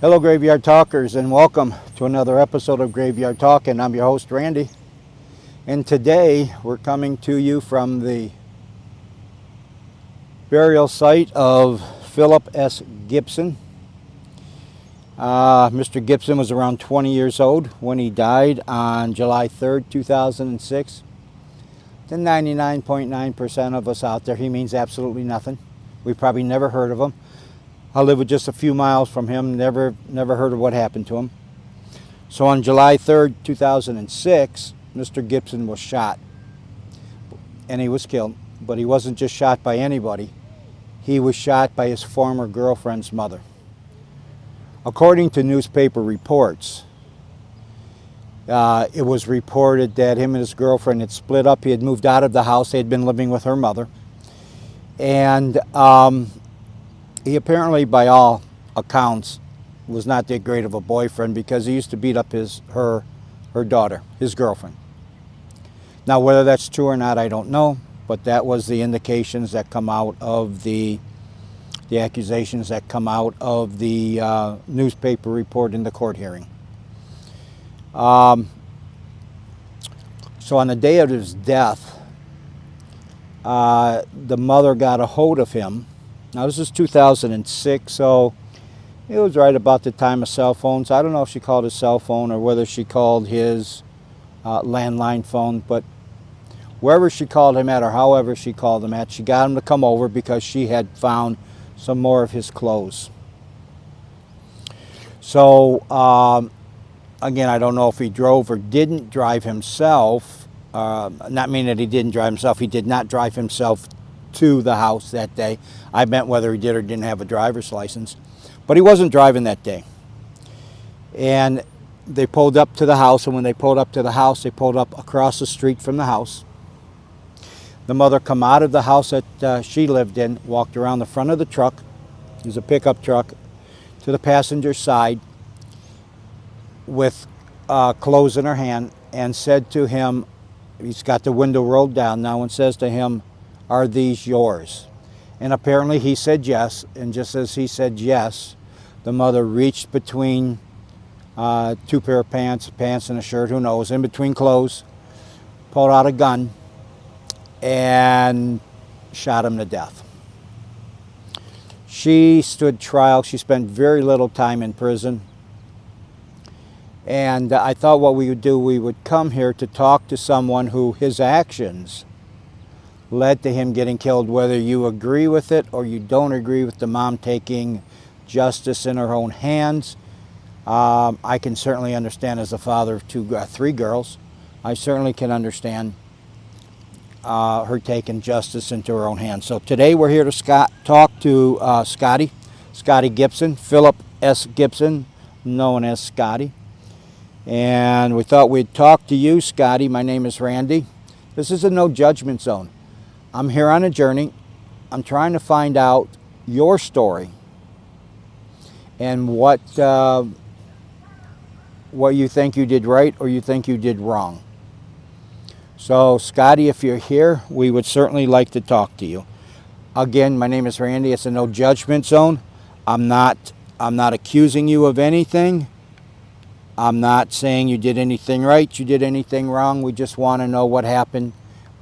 Hello, Graveyard Talkers, and welcome to another episode of Graveyard Talk. And I'm your host, Randy. And today we're coming to you from the burial site of Philip S. Gibson. Mr. Gibson was around 20 years old when he died on July 3rd, 2006. To 99.9% of us out there, he means absolutely nothing. We've probably never heard of him. I live just a few miles from him, never heard of what happened to him. So on July 3rd, 2006, Mr. Gibson was shot. And he was killed. But he wasn't just shot by anybody. He was shot by his former girlfriend's mother. According to newspaper reports, it was reported that him and his girlfriend had split up. He had moved out of the house. They had been living with her mother. And he apparently, by all accounts, was not that great of a boyfriend because he used to beat up her daughter, his girlfriend. Now, whether that's true or not, I don't know, but that was the indications that come out of the accusations that come out of the newspaper report in the court hearing. So on the day of his death, the mother got a hold of him. Now, this is 2006, so it was right about the time of cell phones. I don't know if she called his cell phone or whether she called his landline phone, but wherever she called him at or however she called him at, she got him to come over because she had found some more of his clothes. So, again, I don't know if he drove or didn't drive himself. Not meaning that he didn't drive himself. He did not drive himself to the house that day. I meant whether he did or didn't have a driver's license. But he wasn't driving that day. And they pulled up to the house, and when they pulled up to the house, they pulled up across the street from the house. The mother come out of the house that she lived in, walked around the front of the truck, it was a pickup truck, to the passenger side with clothes in her hand, and said to him, he's got the window rolled down now, and says to him, "Are these yours?" And apparently he said yes, and just as he said yes, the mother reached between two pair of pants and a shirt, who knows, in between clothes, pulled out a gun, and shot him to death. She stood trial. She spent very little time in prison. And I thought what we would do, we would come here to talk to someone who his actions led to him getting killed, whether you agree with it or you don't agree with the mom taking justice in her own hands. I can certainly understand, as a father of three girls, I certainly can understand her taking justice into her own hands. So today we're here to talk to Scotty Gibson, Philip S. Gibson, known as Scotty. And we thought we'd talk to you, Scotty. My name is Randy. This is a no judgment zone. I'm here on a journey. I'm trying to find out your story and what you think you did right or you think you did wrong. So, Scotty, if you're here, we would certainly like to talk to you. Again, my name is Randy. It's a no judgment zone. I'm not accusing you of anything. I'm not saying you did anything right, you did anything wrong. We just want to know what happened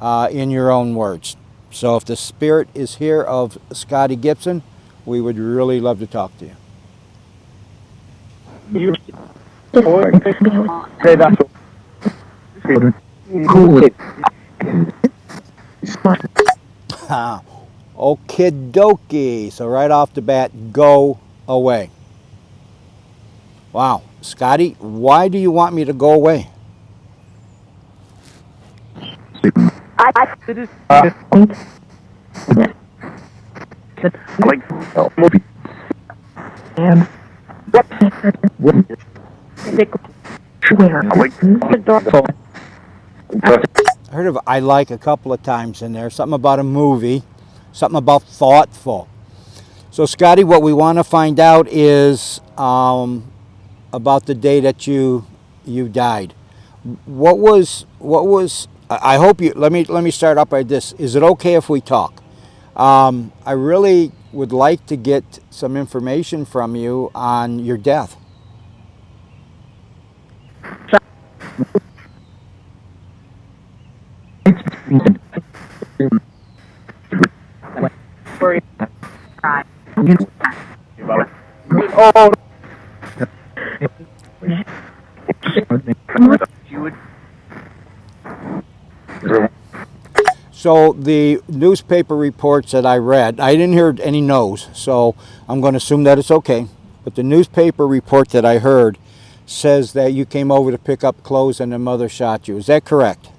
in your own words. So if the spirit is here of Scotty Gibson, we would really love to talk to you. Okie dokie. So right off the bat, go away. Wow. Scotty, why do you want me to go away? I heard of "I like" a couple of times in there. Something about a movie, something about thoughtful. So, Scotty, what we want to find out is about the day that you died. What was? I hope you. Let me start up by this. Is it okay if we talk? I really would like to get some information from you on your death. So the newspaper reports that I read, I didn't hear any no's, so I'm going to assume that it's okay. But the newspaper report that I heard says that you came over to pick up clothes and the mother shot you. Is that correct?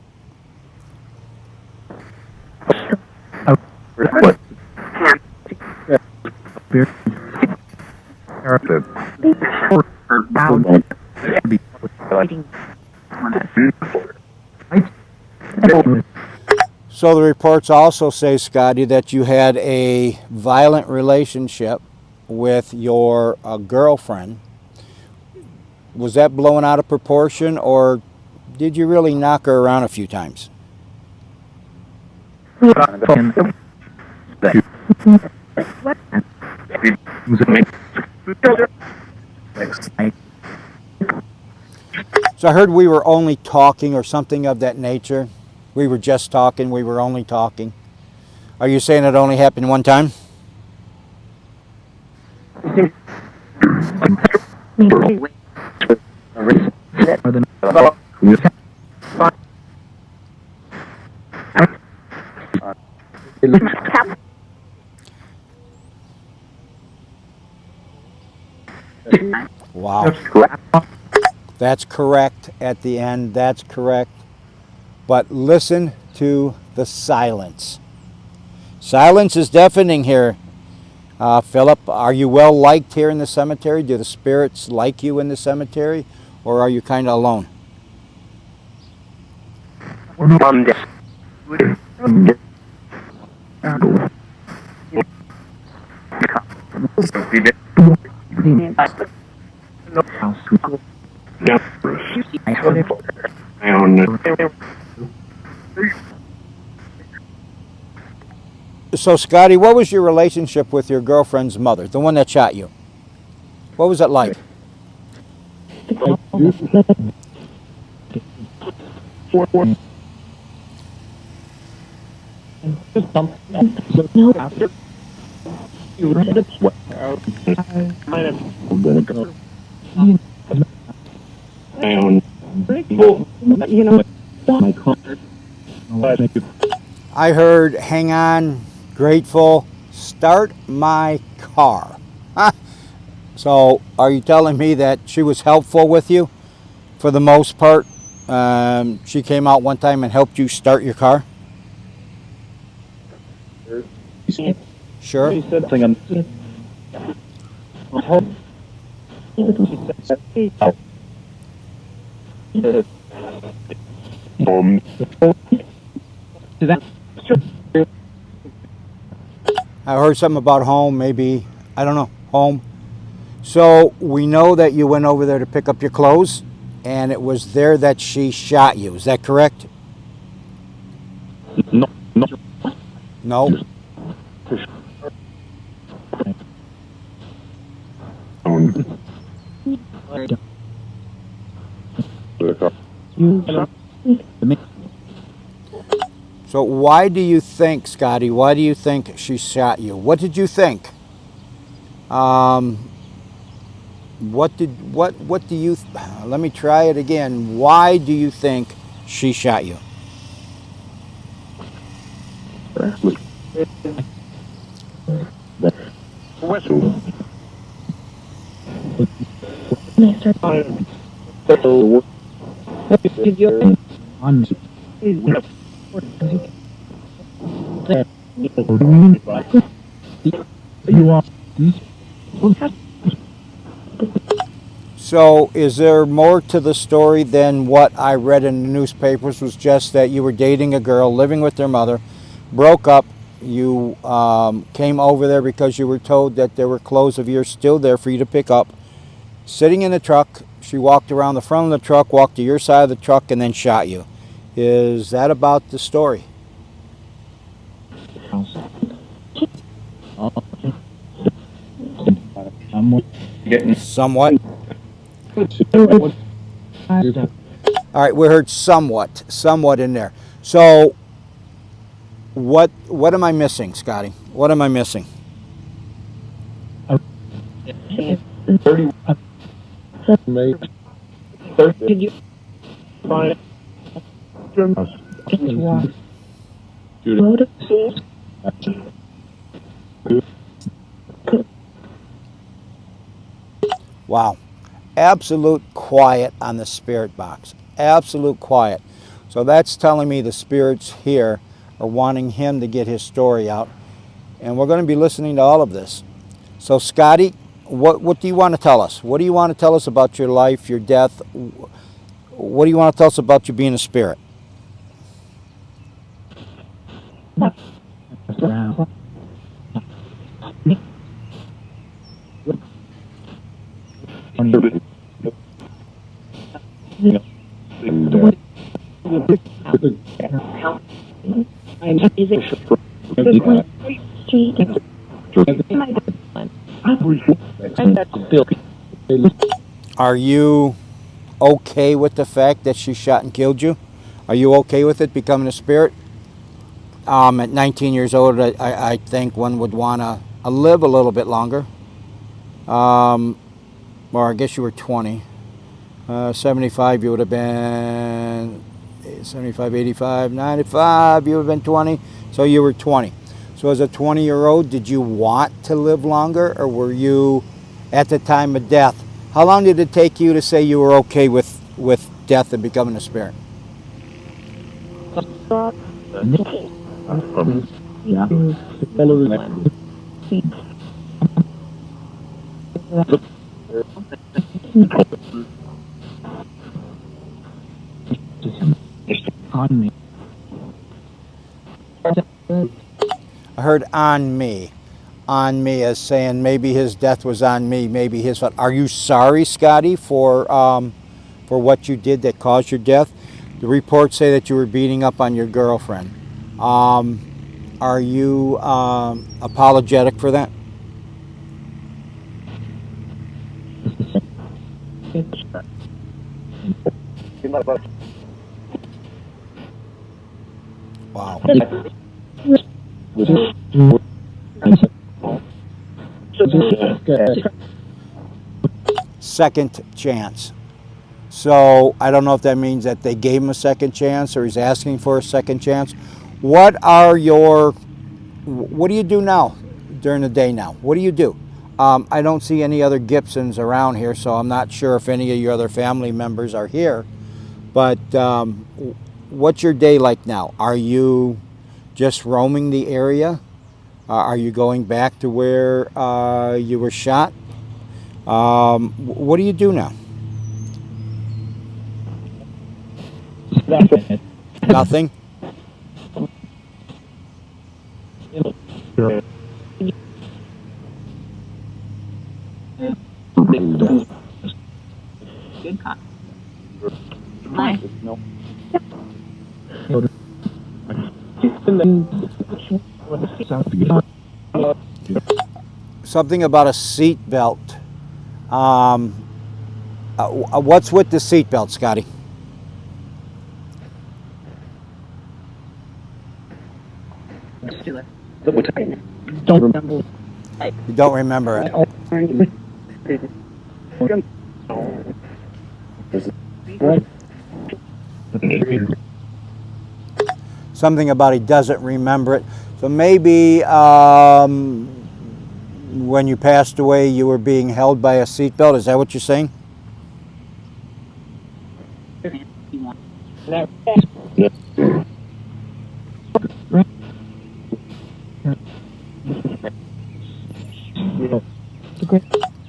So the reports also say, Scotty, that you had a violent relationship with your girlfriend. Was that blown out of proportion, or did you really knock her around a few times? So I heard we were only talking or something of that nature. We were just talking, we were only talking. Are you saying it only happened one time? Wow. That's correct at the end. That's correct. But listen to the silence. Silence is deafening here. Philip, are you well liked here in the cemetery? Do the spirits like you in the cemetery? Or are you kind of alone? So, Scotty, what was your relationship with your girlfriend's mother, the one that shot you? What was it like? I heard, hang on, grateful, start my car. Huh? So are you telling me that she was helpful with you for the most part? She came out one time and helped you start your car? Sure. I heard something about home, maybe, I don't know, home. So we know that you went over there to pick up your clothes, and it was there that she shot you. Is that correct? No. So why do you think, Scotty, why do you think she shot you? What did you think? What do you, let me try it again. Why do you think she shot you? So is there more to the story than what I read in the newspapers? Was just that you were dating a girl, living with their mother, broke up, you came over there because you were told that there were clothes of yours still there for you to pick up, sitting in the truck, she walked around the front of the truck, walked to your side of the truck, and then shot you. Is that about the story? Somewhat. All right, we heard somewhat in there. So what am I missing, Scotty? What am I missing? Wow. Absolute quiet on the spirit box. Absolute quiet. So that's telling me the spirits here are wanting him to get his story out. And we're going to be listening to all of this. So Scotty, what do you want to tell us? What do you want to tell us about your life, your death? What do you want to tell us about you being a spirit? Are you okay with the fact that she shot and killed you? Are you okay with it becoming a spirit? At 19 years old, I think one would want to live a little bit longer. Or I guess you were 20. 75, you would have been 75, 85, 95, you would have been 20. So you were 20. So as a 20-year-old, did you want to live longer, or were you at the time of death? How long did it take you to say you were okay with death and becoming a spirit? I heard on me as saying maybe his death was on me, maybe his fault. Are you sorry, Scotty, for what you did that caused your death? The reports say that you were beating up on your girlfriend. Are you apologetic for that? Wow. Second chance. So I don't know if that means that they gave him a second chance or he's asking for a second chance. What do you do now during the day now? What do you do? I don't see any other Gibsons around here, so I'm not sure if any of your other family members are here. But what's your day like now? Are you just roaming the area? Are you going back to where you were shot? What do you do now? Nothing? Something about a seat belt. What's with the seat belt, Scotty? Don't remember. You don't remember it. Something about he doesn't remember it. So maybe when you passed away, you were being held by a seatbelt. Is that what you're saying?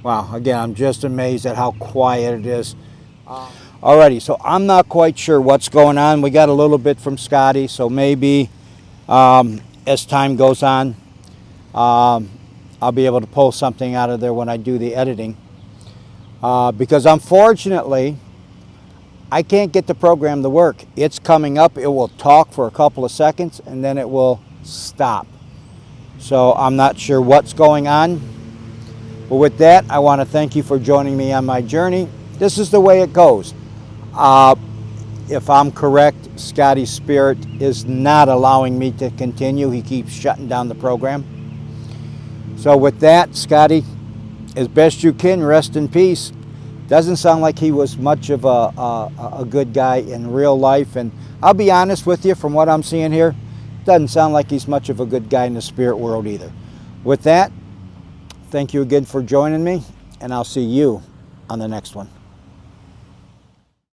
Wow, again, I'm just amazed at how quiet it is. Alrighty, so I'm not quite sure what's going on. We got a little bit from Scotty, so maybe as time goes on, I'll be able to pull something out of there when I do the editing. Because unfortunately, I can't get the program to work. It's coming up, it will talk for a couple of seconds, and then it will stop. So I'm not sure what's going on. But with that, I want to thank you for joining me on my journey. This is the way it goes. If I'm correct, Scotty's spirit is not allowing me to continue. He keeps shutting down the program. So with that, Scotty, as best you can, rest in peace. Doesn't sound like he was much of a good guy in real life. And I'll be honest with you, from what I'm seeing here, doesn't sound like he's much of a good guy in the spirit world either. With that, thank you again for joining me, and I'll see you on the next one.